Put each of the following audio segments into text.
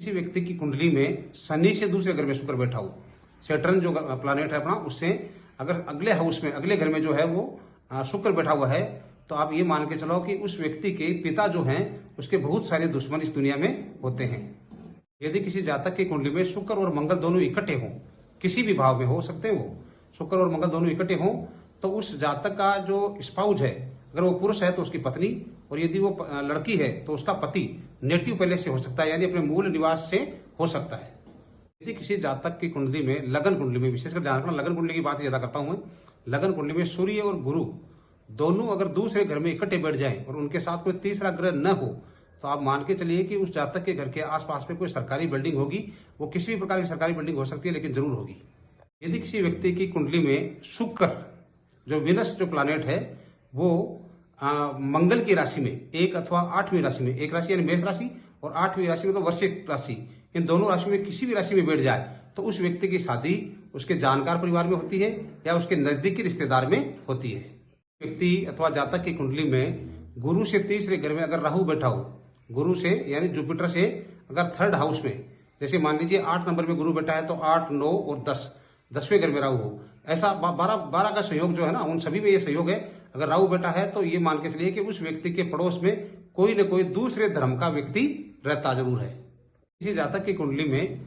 किसी व्यक्ति की कुंडली में शनि से दूसरे घर में शुक्र बैठा हो, सैटर्न जो प्लैनेट है अपना, उससे अगर अगले हाउस में अगले घर में जो है वो शुक्र बैठा हुआ है, तो आप ये मान के चलो कि उस व्यक्ति के पिता जो हैं उसके बहुत सारे दुश्मन इस दुनिया में होते हैं। यदि किसी जातक की कुंडली में शुक्र और मंगल दोनों इकट्ठे हों, किसी भी भाव में हो सकते हैं, वो शुक्र और मंगल दोनों इकट्ठे हों, तो उस जातक का जो स्पाउस है, अगर वो पुरुष है तो उसकी पत्नी, और यदि वो लड़की है तो उसका पति नेटिव पैलेस से हो सकता है, यानी अपने मूल निवास से हो सकता है। यदि किसी जातक की कुंडली में, लगन कुंडली में, विशेषकर ध्यान रखना लगन कुंडली की बात ज्यादा करता हूं मैं, लगन कुंडली में सूर्य और गुरु दोनों अगर दूसरे घर में इकट्ठे बैठ जाएं और उनके साथ कोई तीसरा ग्रह न हो, तो आप मान के चलिए कि उस जातक के घर के आसपास में कोई सरकारी बिल्डिंग होगी। वो किसी भी प्रकार की सरकारी बिल्डिंग हो सकती है, लेकिन जरूर होगी। यदि किसी व्यक्ति की कुंडली में शुक्र जो विनस जो प्लैनेट है वो मंगल की राशि में, एक अथवा आठवीं राशि में, एक राशि यानी मेष राशि और आठवीं राशि में तो वृश्चिक राशि, इन दोनों राशि में किसी भी राशि में बैठ जाए, तो उस व्यक्ति की शादी उसके जानकार परिवार में होती है या उसके नजदीकी रिश्तेदार में होती है। व्यक्ति अथवा जातक की कुंडली में गुरु से तीसरे घर में अगर राहु बैठा हो, गुरु से यानी जुपिटर से अगर थर्ड हाउस में, जैसे मान लीजिए 8 नंबर में गुरु बैठा है तो 8, 9 और 10, 10वें घर में राहु हो, ऐसा 12 का सहयोग जो है ना, उन सभी में ये सहयोग है। अगर राहु बैठा है तो ये मान के चलिए कि उस व्यक्ति के पड़ोस में कोई न कोई दूसरे धर्म का व्यक्ति रहता जरूर है। किसी जातक की कुंडली में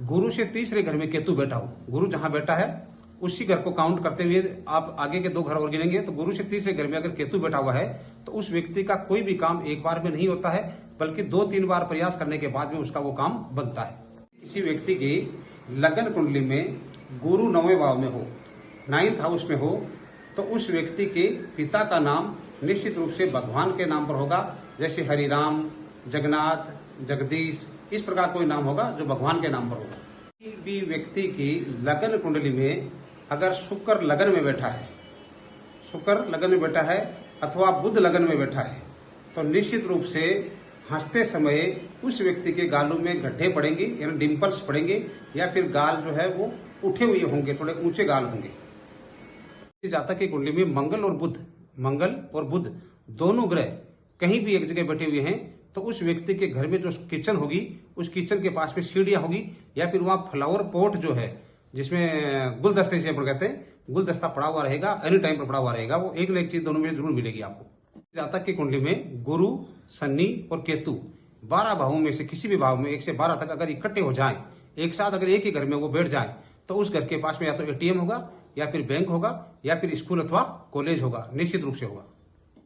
गुरु से तीसरे घर में केतु बैठा हो, गुरु जहां बैठा है उसी घर को काउंट करते हुए आप आगे के 2 घर और गिनेंगे, तो गुरु से तीसरे घर में अगर केतु बैठा हुआ है तो उस व्यक्ति का कोई भी काम एक बार में नहीं होता है, बल्कि 2-3 बार प्रयास करने के बाद में उसका वो काम बनता है। किसी व्यक्ति की लगन कुंडली में गुरु 9वें भाव में हो, 9th हाउस में हो, तो उस व्यक्ति के पिता का नाम निश्चित रूप से भगवान के नाम पर होगा, जैसे हरिराम, जगन्नाथ, जगदीश, इस प्रकार कोई नाम होगा जो भगवान के नाम पर होगा। किसी भी व्यक्ति की लगन कुंडली में अगर शुक्र लगन में बैठा है, शुक्र लगन में बैठा है अथवा बुध लगन में बैठा है, तो निश्चित रूप से हंसते समय उस व्यक्ति के गालों में गड्ढे पड़ेंगे, यानी डिम्पल्स पड़ेंगे, या फिर गाल जो है वो उठे हुए होंगे, थोड़े ऊंचे गाल होंगे। जातक की कुंडली में मंगल और बुध दोनों ग्रह कहीं भी एक जगह बैठे हुए हैं, तो उस व्यक्ति के घर में जो किचन होगी, उस किचन के पास में सीढ़ियां होगी, या फिर वहां फ्लावर पॉट जो है जिसमें गुलदस्ते से अपन कहते हैं, गुलदस्ता पड़ा हुआ रहेगा, एनी टाइम पर पड़ा हुआ रहेगा, वो एक न एक चीज दोनों में जरूर मिलेगी आपको। जातक की कुंडली में गुरु, शनि और केतु 12 भावों में से किसी भी भाव में 1 से 12 तक अगर इकट्ठे हो जाएं, एक साथ अगर एक ही घर में वो बैठ जाएं, तो उस घर के पास में या तो एटीएम होगा, या फिर बैंक होगा, या फिर स्कूल अथवा कॉलेज होगा, निश्चित रूप से होगा।